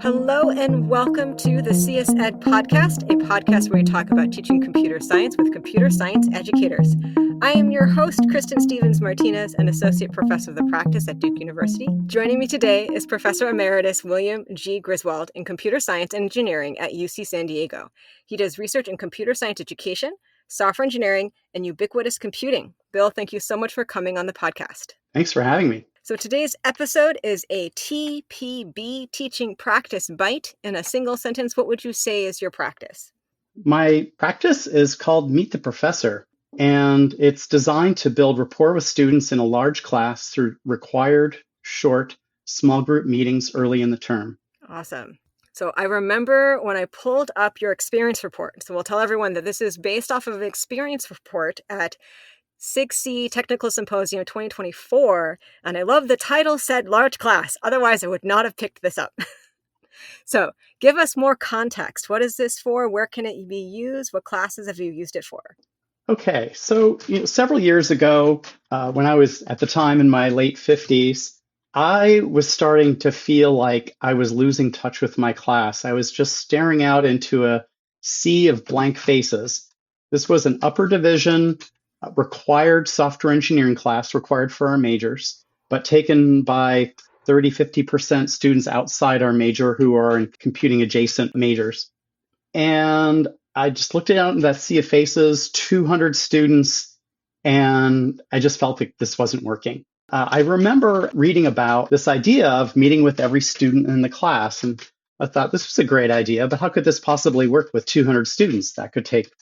Hello and welcome to the CS Ed podcast, a podcast where we talk about teaching computer science with computer science educators. I am your host, Kristen Stevens Martinez, an associate professor of the practice at Duke University. Joining me today is Professor Emeritus William G. Griswold in computer science and engineering at UC San Diego. He does research in computer science education, software engineering, and ubiquitous computing. Bill, thank you so much for coming on the podcast. Thanks for having me. So today's episode is a TPB teaching practice Byte. In a single sentence, what would you say is your practice? My practice is called Meet the Professor, and it's designed to build rapport with students in a large class through required, short, small group meetings early in the term. Awesome. So I remember when I pulled up your experience report. So we'll tell everyone that this is based off of an experience report at S4xE Technical Symposium 2024, and I love the title said large class. Otherwise, I would not have picked this up. So give us more context. What is this for? Where can it be used? What classes have you used it for? Okay, so several years ago, when I was at the time in my late 50s, I was starting to feel like I was losing touch with my class. I was just staring out into a sea of blank faces. This was an upper division required software engineering class required for our majors, but taken by 30-50% students outside our major who are in computing adjacent majors. And I just looked out in that sea of faces, 200 students, and I just felt like this wasn't working. I remember reading about this idea of meeting with every student in the class, and I thought this was a great idea, but how could this possibly work with 200 students? That could take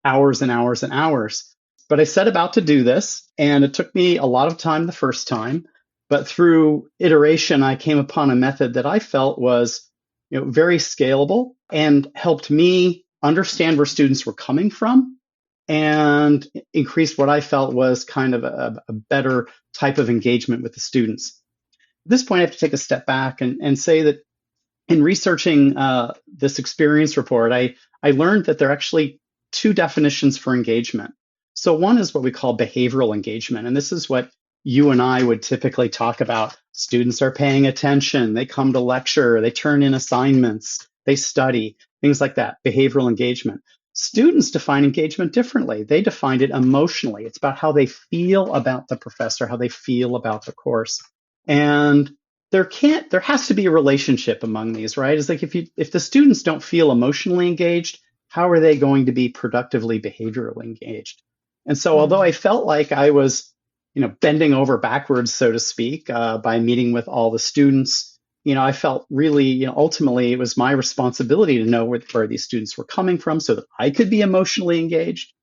hours and hours and hours. But I set about to do this, and it took me a lot of time the first time. But through iteration, I came upon a method that I felt was, very scalable and helped me understand where students were coming from and increased what I felt was kind of a better type of engagement with the students. At this point, I have to take a step back and say that in researching this experience report, I learned that there are actually two definitions for engagement. So one is what we call behavioral engagement, and this is what you and I would typically talk about. Students are paying attention, they come to lecture, they turn in assignments, they study, things like that, behavioral engagement. Students define engagement differently. They define it emotionally. It's about how they feel about the professor, how they feel about the course. And there has to be a relationship among these, right? It's like if the students don't feel emotionally engaged, how are they going to be productively behaviorally engaged? And so although I felt like I was, bending over backwards, so to speak, by meeting with all the students, I felt really, ultimately it was my responsibility to know where these students were coming from so that I could be emotionally engaged.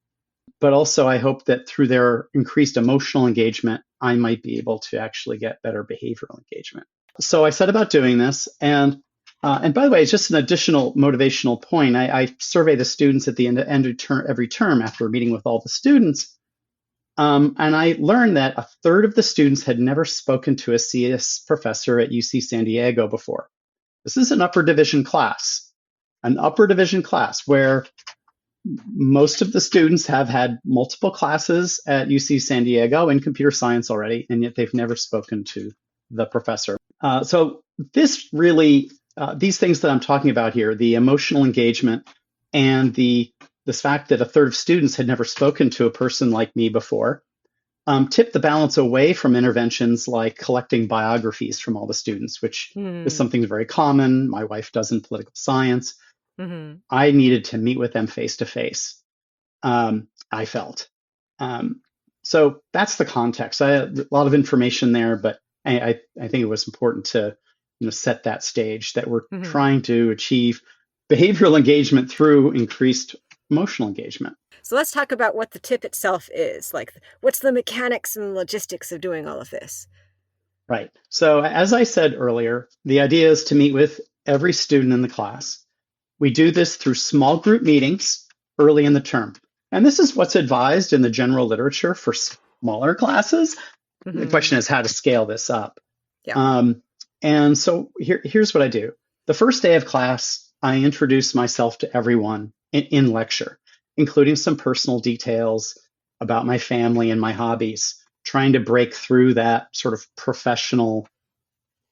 But also I hope that through their increased emotional engagement, I might be able to actually get better behavioral engagement. So I set about doing this. And by the way, it's just an additional motivational point. I survey the students at the end of every term after meeting with all the students. And I learned that a third of the students had never spoken to a CS professor at UC San Diego before. This is an upper division class where most of the students have had multiple classes at UC San Diego in computer science already, and yet they've never spoken to the professor. So this really, these things that I'm talking about here, the emotional engagement and this fact that a third of students had never spoken to a person like me before, tipped the balance away from interventions like collecting biographies from all the students, which is something very common. My wife does in political science. Mm-hmm. I needed to meet with them face to face, I felt. So that's the context. I had a lot of information there, but I think it was important to set that stage that we're trying to achieve behavioral engagement through increased emotional engagement. So let's talk about what the tip itself is. Like, what's the mechanics and logistics of doing all of this? Right. So as I said earlier, the idea is to meet with every student in the class. We do this through small group meetings early in the term. And this is what's advised in the general literature for smaller classes. Mm-hmm. The question is how to scale this up. Yeah. And so here's what I do. The first day of class, I introduce myself to everyone in lecture, including some personal details about my family and my hobbies, trying to break through that sort of professional,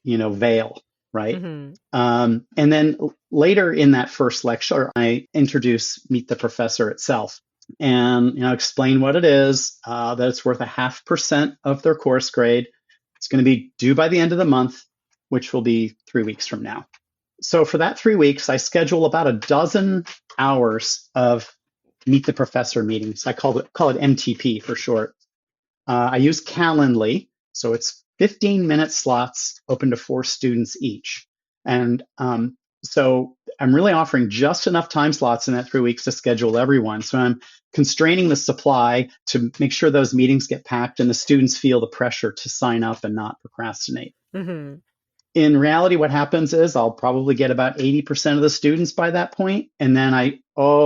veil. right? Mm-hmm. And then later in that first lecture, I introduce Meet the Professor itself and explain what it is, that it's worth 0.5% of their course grade. It's going to be due by the end of the month, which will be 3 weeks from now. So for that 3 weeks, I schedule about a dozen hours of Meet the Professor meetings. I call it MTP for short. I use Calendly, so it's 15-minute slots open to 4 students each. And so I'm really offering just enough time slots in that 3 weeks to schedule everyone. So I'm constraining the supply to make sure those meetings get packed and the students feel the pressure to sign up and not procrastinate. Mm-hmm. In reality, what happens is I'll probably get about 80% of the students by that point, and then I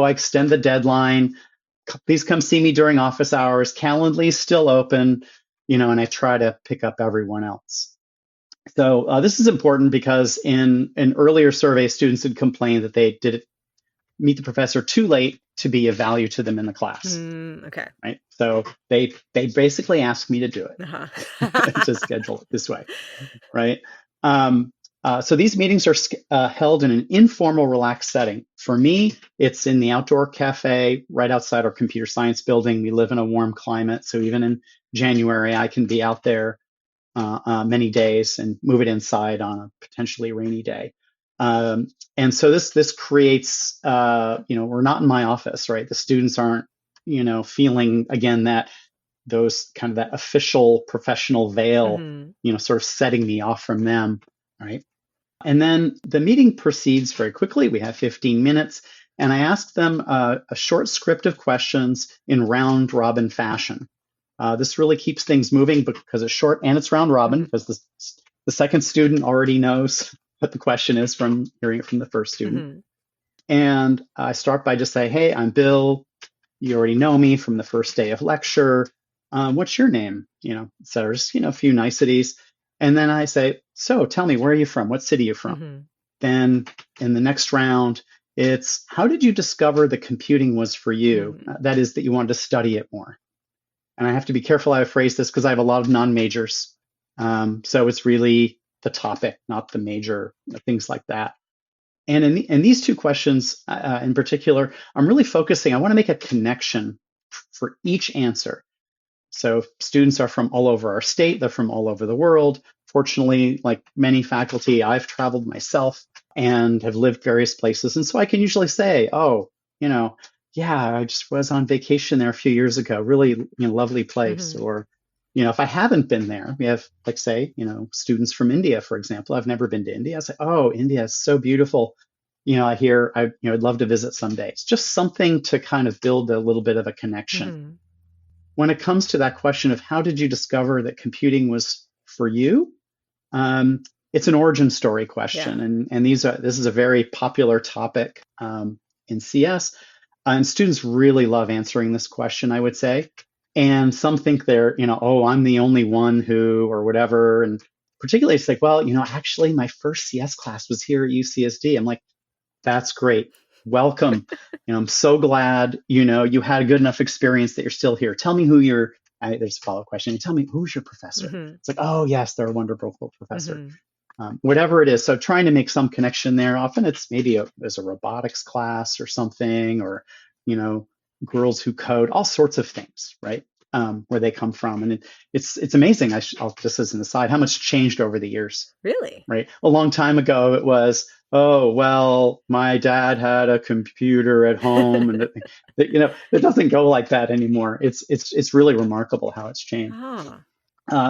extend the deadline. Please come see me during office hours. Calendly is still open, and I try to pick up everyone else. So this is important because in an earlier survey, students had complained that they did Meet the Professor too late to be of value to them in the class. Okay. Right. So they basically asked me to do it, Uh-huh. to schedule it this way. Right. So these meetings are held in an informal, relaxed setting. For me, it's in the outdoor cafe right outside our computer science building. We live in a warm climate, so even in January, I can be out there many days and move it inside on a potentially rainy day. And so this creates, we're not in my office, right? The students aren't, feeling again that official professional veil, Mm-hmm. sort of setting me off from them, right? And then the meeting proceeds very quickly. We have 15 minutes, and I ask them a short script of questions in round robin fashion. This really keeps things moving because it's short and it's round robin, because the second student already knows what the question is from hearing it from the first student. Mm-hmm. And I start by just saying, hey, I'm Bill. You already know me from the first day of lecture. What's your name? Et cetera. Just, a few niceties. And then I say, so tell me, where are you from? What city are you from? Mm-hmm. Then in the next round, it's how did you discover that computing was for you? Mm-hmm. That is, that you wanted to study it more. And I have to be careful how I phrase this because I have a lot of non-majors. So it's really the topic, not the major, things like that. And in these two questions in particular, I'm really focusing, I want to make a connection for each answer. So students are from all over our state, they're from all over the world. Fortunately, like many faculty, I've traveled myself and have lived various places. And so I can usually say, oh, yeah, I just was on vacation there a few years ago, really lovely place. Mm-hmm. Or, if I haven't been there, we have, like, say, students from India, for example. I've never been to India. I say, oh, India is so beautiful. I hear, I'd love to visit someday. It's just something to kind of build a little bit of a connection. Mm-hmm. When it comes to that question of how did you discover that computing was for you, it's an origin story question, and this is a very popular topic in CS, and students really love answering this question, I would say. And some think they're, oh, I'm the only one who, or whatever. And particularly, it's like, well, actually, my first CS class was here at UCSD. I'm like, that's great. Welcome. I'm so glad, you had a good enough experience that you're still here. Tell me who there's a follow-up question. Tell me, who's your professor? Mm-hmm. It's like, oh, yes, they're a wonderful professor. Mm-hmm. Whatever it is. So trying to make some connection there. Often it's maybe there's a robotics class or something, or, girls who code, all sorts of things, right? Where they come from. And it's amazing. Just as an aside, how much changed over the years. Really? Right. A long time ago, it was, oh, well, my dad had a computer at home, and it doesn't go like that anymore. It's really remarkable how it's changed.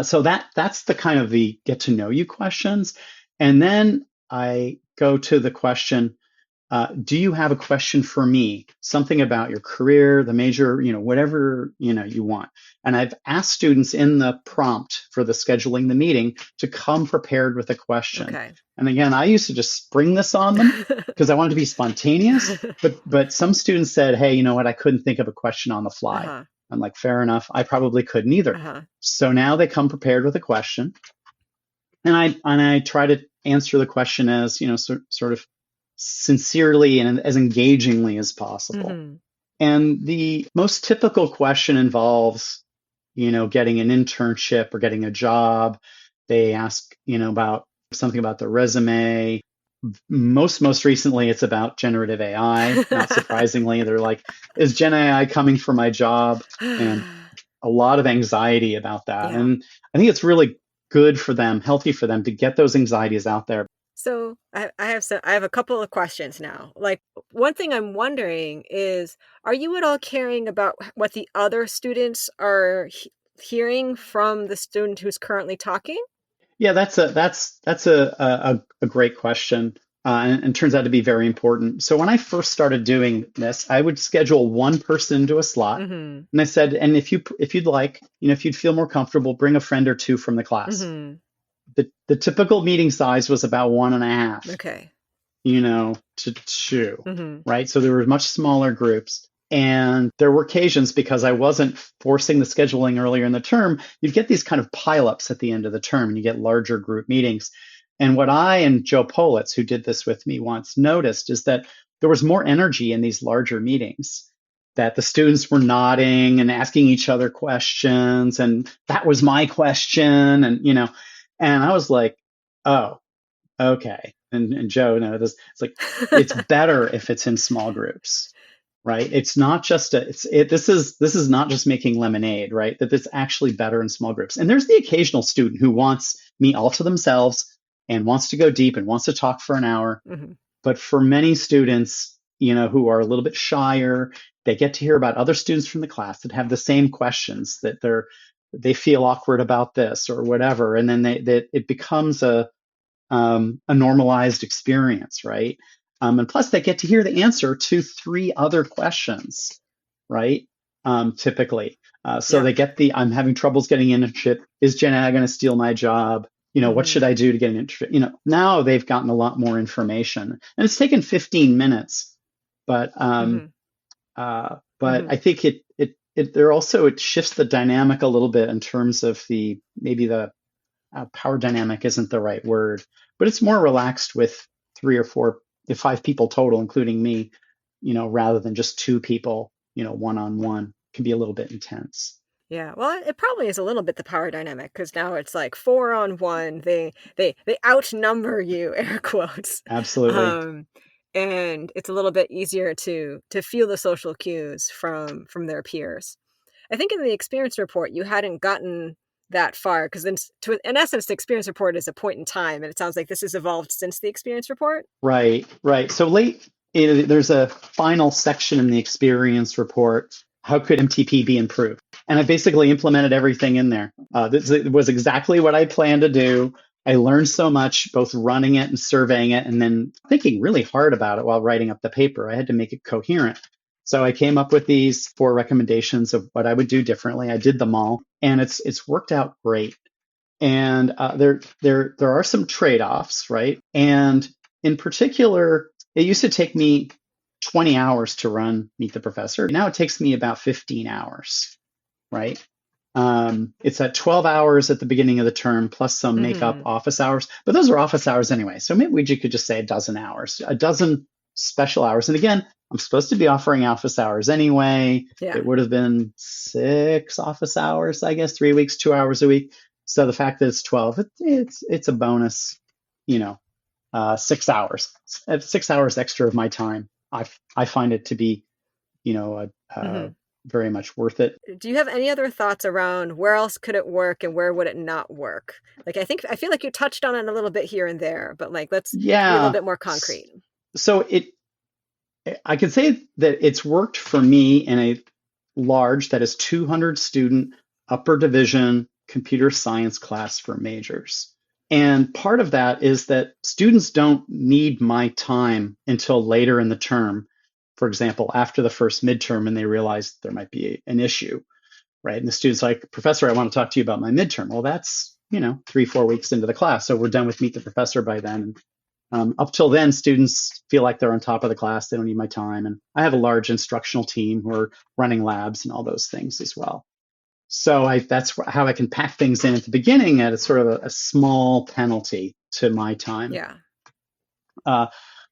So that's the kind of the get to know you questions. And then I go to the question, do you have a question for me? Something about your career, the major, whatever, you want. And I've asked students in the prompt for the scheduling the meeting to come prepared with a question. Okay. And again, I used to just spring this on them because I wanted to be spontaneous, but some students said, hey, you know what? I couldn't think of a question on the fly. Uh-huh. I'm like, fair enough. I probably couldn't either. Uh-huh. So now they come prepared with a question, and I try to answer the question as, sort of sincerely and as engagingly as possible. Mm-hmm. And the most typical question involves, getting an internship or getting a job. They ask, about something about the resume. Most recently, it's about generative AI. Not surprisingly, they're like, is Gen AI coming for my job? And a lot of anxiety about that. Yeah. And I think it's really good for them, healthy for them to get those anxieties out there. So I have a couple of questions now. Like one thing I'm wondering is, are you at all caring about what the other students are hearing from the student who's currently talking? Yeah, that's a great question, and turns out to be very important. So when I first started doing this, I would schedule one person into a slot, Mm-hmm. and I said, and if you'd like, if you'd feel more comfortable, bring a friend or two from the class. Mm-hmm. The typical meeting size was about 1.5, Okay. to two, Mm-hmm. right? So there were much smaller groups. And there were occasions, because I wasn't forcing the scheduling earlier in the term, you'd get these kind of pileups at the end of the term and you get larger group meetings. And what I and Joe Politz, who did this with me once, noticed is that there was more energy in these larger meetings, that the students were nodding and asking each other questions. And that was my question. And I was like, oh, okay. And Joe, no, it's like, it's better if it's in small groups, right? It's not just this is not just making lemonade, right? That it's actually better in small groups. And there's the occasional student who wants me all to themselves and wants to go deep and wants to talk for an hour. Mm-hmm. But for many students, who are a little bit shyer, they get to hear about other students from the class that have the same questions, that they feel awkward about this or whatever, and then it becomes a normalized experience, right? And plus, they get to hear the answer to 3 other questions, right? Typically. So Yeah. they get I'm having troubles getting an internship. Is Gen AI going to steal my job? What Mm-hmm. should I do to get an internship? Now they've gotten a lot more information, and it's taken 15 minutes, but Mm-hmm. Mm-hmm. I think it shifts the dynamic a little bit in terms of maybe the power dynamic isn't the right word, but it's more relaxed with 3 or 4, 5 people total, including me, rather than just 2 people, one on one can be a little bit intense. Yeah, well, it probably is a little bit the power dynamic because now it's like 4 on 1. They outnumber you, air quotes, Absolutely. um, and it's a little bit easier to feel the social cues from their peers. I think in the experience report you hadn't gotten that far because then, in essence, the experience report is a point in time, and it sounds like this has evolved since the experience report. Right, right. So there's a final section in the experience report. How could MTP be improved? And I basically implemented everything in there. This was exactly what I planned to do. I learned so much, both running it and surveying it, and then thinking really hard about it while writing up the paper. I had to make it coherent. So I came up with these 4 recommendations of what I would do differently. I did them all, and it's worked out great. And there are some trade-offs, right? And in particular, it used to take me 20 hours to run Meet the Professor. Now it takes me about 15 hours, right? It's at 12 hours at the beginning of the term, plus some makeup Mm-hmm. office hours, but those are office hours anyway. So maybe we could just say a dozen hours, a dozen special hours. And again, I'm supposed to be offering office hours anyway. Yeah. It would have been 6 office hours, I guess, 3 weeks, 2 hours a week. So the fact that it's 12, it's a bonus, 6 hours, 6 hours extra of my time. I find it to be, Mm-hmm. very much worth it. Do you have any other thoughts around where else could it work and where would it not work? Like I feel like you touched on it a little bit here and there, but like let's be a little Yeah. bit more concrete. So I can say that it's worked for me in a large, that is 200 student upper division computer science class for majors. And part of that is that students don't need my time until later in the term. For example, after the first midterm, and they realize there might be an issue, right? And the student's like, Professor, I want to talk to you about my midterm. Well, that's, 3, 4 weeks into the class. So we're done with Meet the Professor by then. Up till then, students feel like they're on top of the class. They don't need my time. And I have a large instructional team who are running labs and all those things as well. So that's how I can pack things in at the beginning at a sort of a small penalty to my time. Yeah. Uh,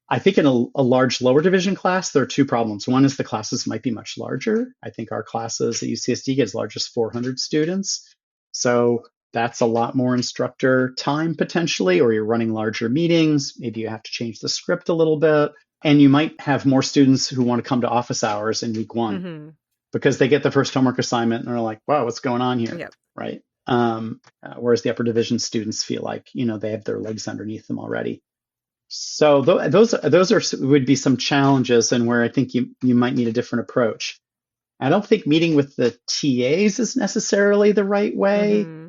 I think in a large lower division class, there are 2 problems. One is the classes might be much larger. I think our classes at UCSD get as large as 400 students. So that's a lot more instructor time potentially, or you're running larger meetings. Maybe you have to change the script a little bit. And you might have more students who want to come to office hours in week one Mm-hmm. because they get the first homework assignment and they're like, wow, what's going on here? Yep. Right. Whereas the upper division students feel like, they have their legs underneath them already. So those would be some challenges, and where I think you might need a different approach. I don't think meeting with the TAs is necessarily the right way. Mm-hmm.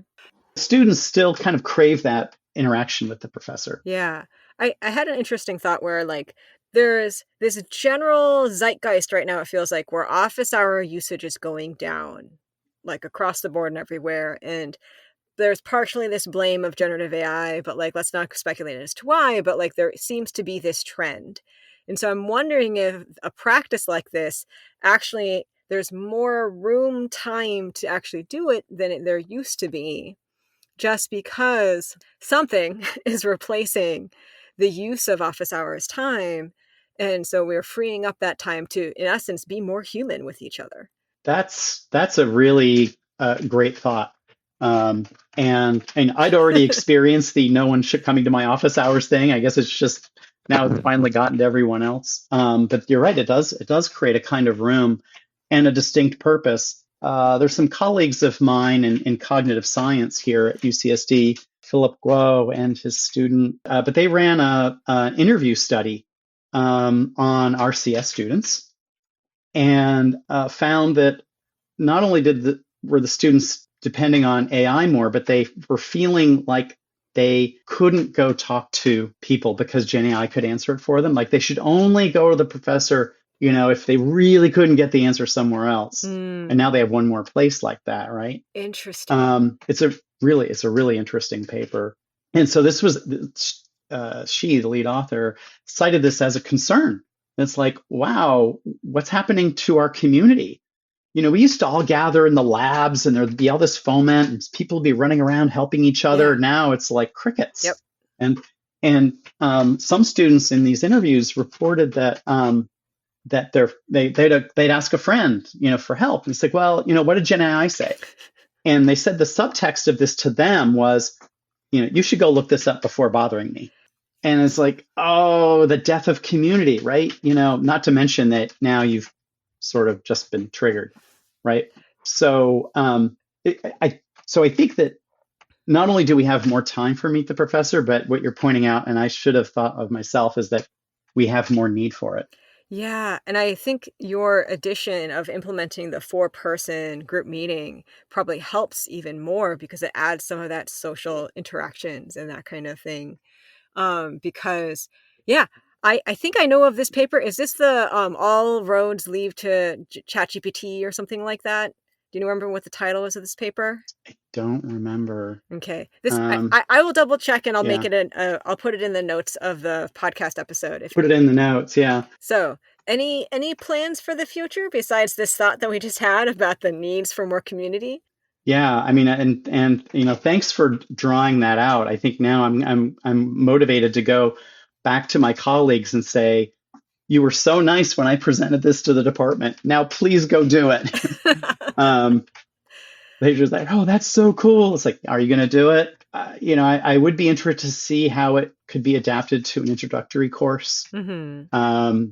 Students still kind of crave that interaction with the professor. Yeah. I had an interesting thought where like there's this general zeitgeist right now, it feels like, where office hour usage is going down, like across the board and everywhere. And there's partially this blame of generative AI, but like let's not speculate as to why, but like there seems to be this trend. And so I'm wondering if a practice like this actually there's more room time to actually do it than there used to be, just because something is replacing the use of office hours time. And so we're freeing up that time to, in essence, be more human with each other. That's a really great thought. And I'd already experienced the no one should coming to my office hours thing. I guess it's just now it's finally gotten to everyone else. But you're right, it does create a kind of room and a distinct purpose. There's some colleagues of mine in cognitive science here at UCSD, Philip Guo and his student, but they ran an interview study on RCS students, and found that not only were the students depending on AI more, but they were feeling like they couldn't go talk to people because Gen AI could answer it for them. Like they should only go to the professor, if they really couldn't get the answer somewhere else. And now they have one more place like that, right? Interesting. It's a really interesting paper. And so this was she, the lead author, cited this as a concern. It's like, wow, what's happening to our community? We used to all gather in the labs and there'd be all this foment and people would be running around helping each other. Yeah. Now it's like crickets. Yep. And some students in these interviews reported that they'd ask a friend, for help. And it's like, well, what did Gen AI say? And they said the subtext of this to them was, you should go look this up before bothering me. And it's like, oh, the death of community, right? Not to mention that now you've sort of just been triggered, right? So, I think that not only do we have more time for Meet the Professor, but what you're pointing out, and I should have thought of myself, is that we have more need for it. Yeah, and I think your addition of implementing the 4-person group meeting probably helps even more because it adds some of that social interactions and that kind of thing. Because, yeah, I think I know of this paper. Is this the All Roads Lead to ChatGPT or something like that? Do you remember what the title is of this paper? I don't remember. Okay, I will double check and I'll make Yeah. it I'll put it in the notes of the podcast episode. Put it in the notes, yeah. So, any plans for the future besides this thought that we just had about the needs for more community? Yeah, I mean, and thanks for drawing that out. I think now I'm motivated to go back to my colleagues and say, you were so nice when I presented this to the department. Now please go do it. They're just like, oh, that's so cool. It's like, are you going to do it? I would be interested to see how it could be adapted to an introductory course. Mm-hmm.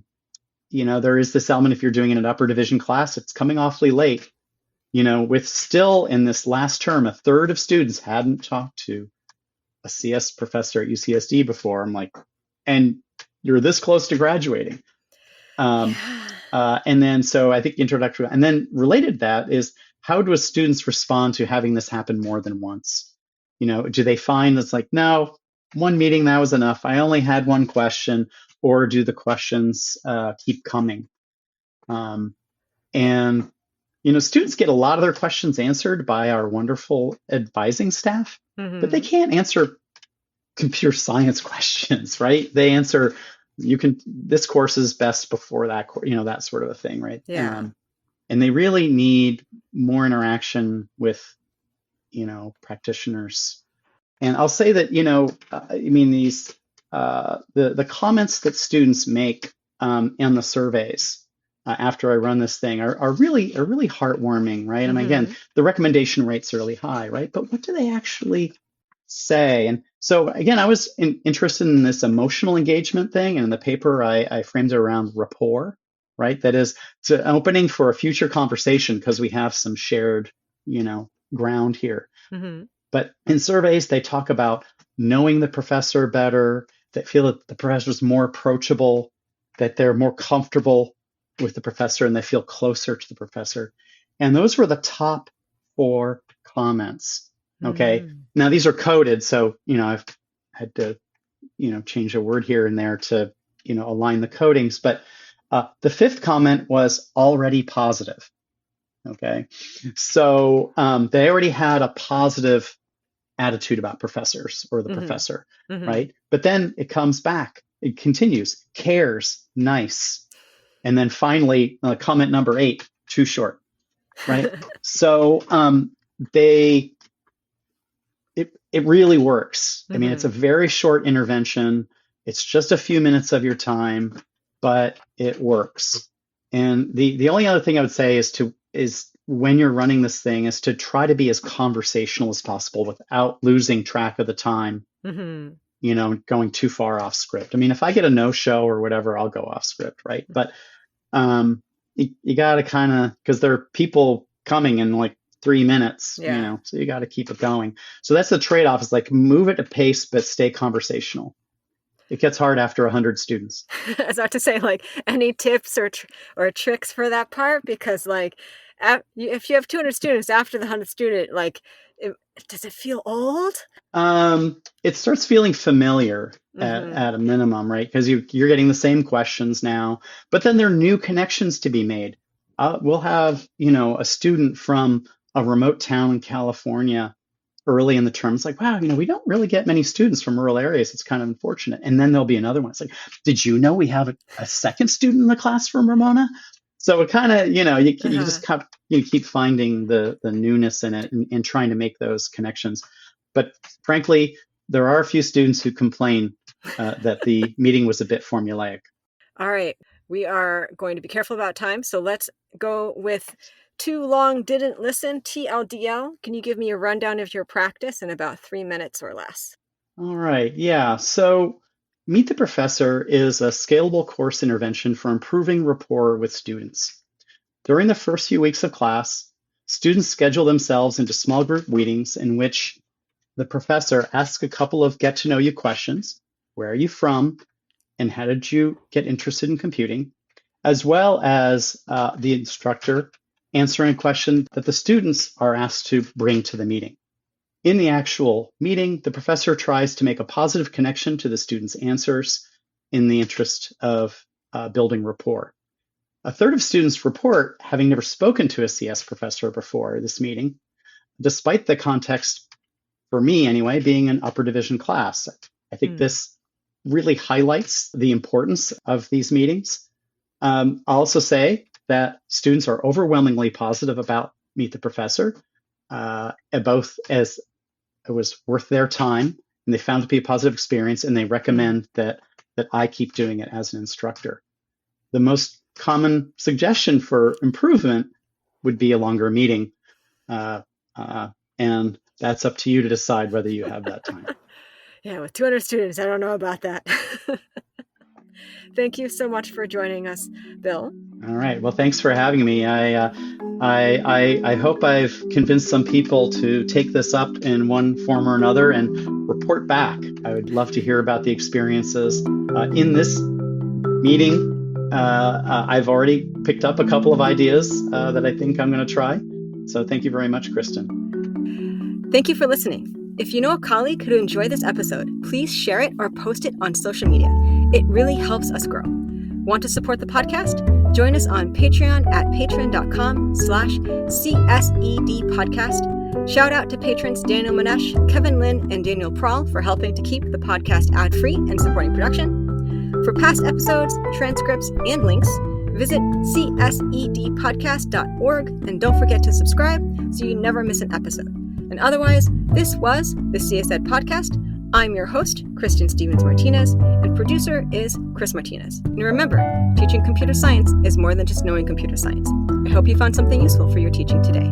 There is this element, if you're doing it in an upper division class, it's coming awfully late. With still in this last term, a third of students hadn't talked to a CS professor at UCSD before. I'm like, and you're this close to graduating. And then, so I think introductory, and then related to that is, how do students respond to having this happen more than once? Do they find it's like, no, one meeting, that was enough. I only had one question, or do the questions keep coming? And students get a lot of their questions answered by our wonderful advising staff, but they can't answer computer science questions, right? They answer, this course is best before that, that sort of a thing, right? Yeah. And they really need more interaction with, practitioners. And I'll say that, these, the comments that students make in the surveys, after I run this thing are really heartwarming, right? And again, the recommendation rates are really high, right? But what do they actually say? And so again, I was interested in this emotional engagement thing, and in the paper I framed it around rapport, right? That is, it's an opening for a future conversation because we have some shared, ground here. But in surveys, they talk about knowing the professor better, that feel that the professor is more approachable, that they're more comfortable with the professor, and they feel closer to the professor. And those were the top 4 comments. Okay. Now these are coded, so I've had to change a word here and there to align the codings. But the 5th comment was already positive. Okay, so they already had a positive attitude about professors or the professor, right? But then it comes back, it continues, cares, nice. And then finally, comment number 8, too short, right? So it really works. I mean, it's a very short intervention. It's just a few minutes of your time, but it works. And the only other thing I would say is when you're running this thing is to try to be as conversational as possible without losing track of the time, going too far off script. I mean, if I get a no-show or whatever, I'll go off script, right? But you got to kind of, because there are people coming in like 3 minutes, so you got to keep it going. So that's the trade-off, is like move at a pace, but stay conversational. It gets hard after 100 students. I was about to say, like, any tips or tricks for that part? Because like, if you have 200 students after the 100th student, like, does it feel old? It starts feeling familiar at a minimum, right? Because you're getting the same questions now, but then there are new connections to be made. We'll have, a student from a remote town in California early in the term. It's like, wow, we don't really get many students from rural areas. It's kind of unfortunate. And then there'll be another one. It's like, did you know we have a second student in the class from Ramona? So it kind of, you just keep finding the newness in it and trying to make those connections. But frankly, there are a few students who complain that the meeting was a bit formulaic. All right. We are going to be careful about time. So let's go with too long didn't listen, TLDL. Can you give me a rundown of your practice in about 3 minutes or less? All right. Yeah. So Meet the Professor is a scalable course intervention for improving rapport with students. During the first few weeks of class, students schedule themselves into small group meetings in which the professor asks a couple of get-to-know-you questions. Where are you from? And how did you get interested in computing? As well as the instructor answering a question that the students are asked to bring to the meeting. In the actual meeting, the professor tries to make a positive connection to the students' answers in the interest of building rapport. A third of students report having never spoken to a CS professor before this meeting, despite the context, for me anyway, being an upper division class. I think this really highlights the importance of these meetings. I'll also say that students are overwhelmingly positive about Meet the Professor, both as it was worth their time and they found it to be a positive experience, and they recommend that I keep doing it as an instructor. The most common suggestion for improvement would be a longer meeting, and that's up to you to decide whether you have that time. Yeah, with 200 students, I don't know about that. Thank you so much for joining us, Bill. All right. Well, thanks for having me. I hope I've convinced some people to take this up in one form or another and report back. I would love to hear about the experiences in this meeting. I've already picked up a couple of ideas that I think I'm going to try. So thank you very much, Kristen. Thank you for listening. If you know a colleague who would enjoy this episode, please share it or post it on social media. It really helps us grow. Want to support the podcast? Join us on Patreon at patreon.com/CSED podcast. Shout out to patrons Daniel Manesh, Kevin Lynn, and Daniel Prawl for helping to keep the podcast ad-free and supporting production. For past episodes, transcripts, and links, visit csedpodcast.org, and don't forget to subscribe so you never miss an episode. And otherwise, this was the CS Ed Podcast. I'm your host, Kristen Stevens Martinez, and producer is Chris Martinez. And remember, teaching computer science is more than just knowing computer science. I hope you found something useful for your teaching today.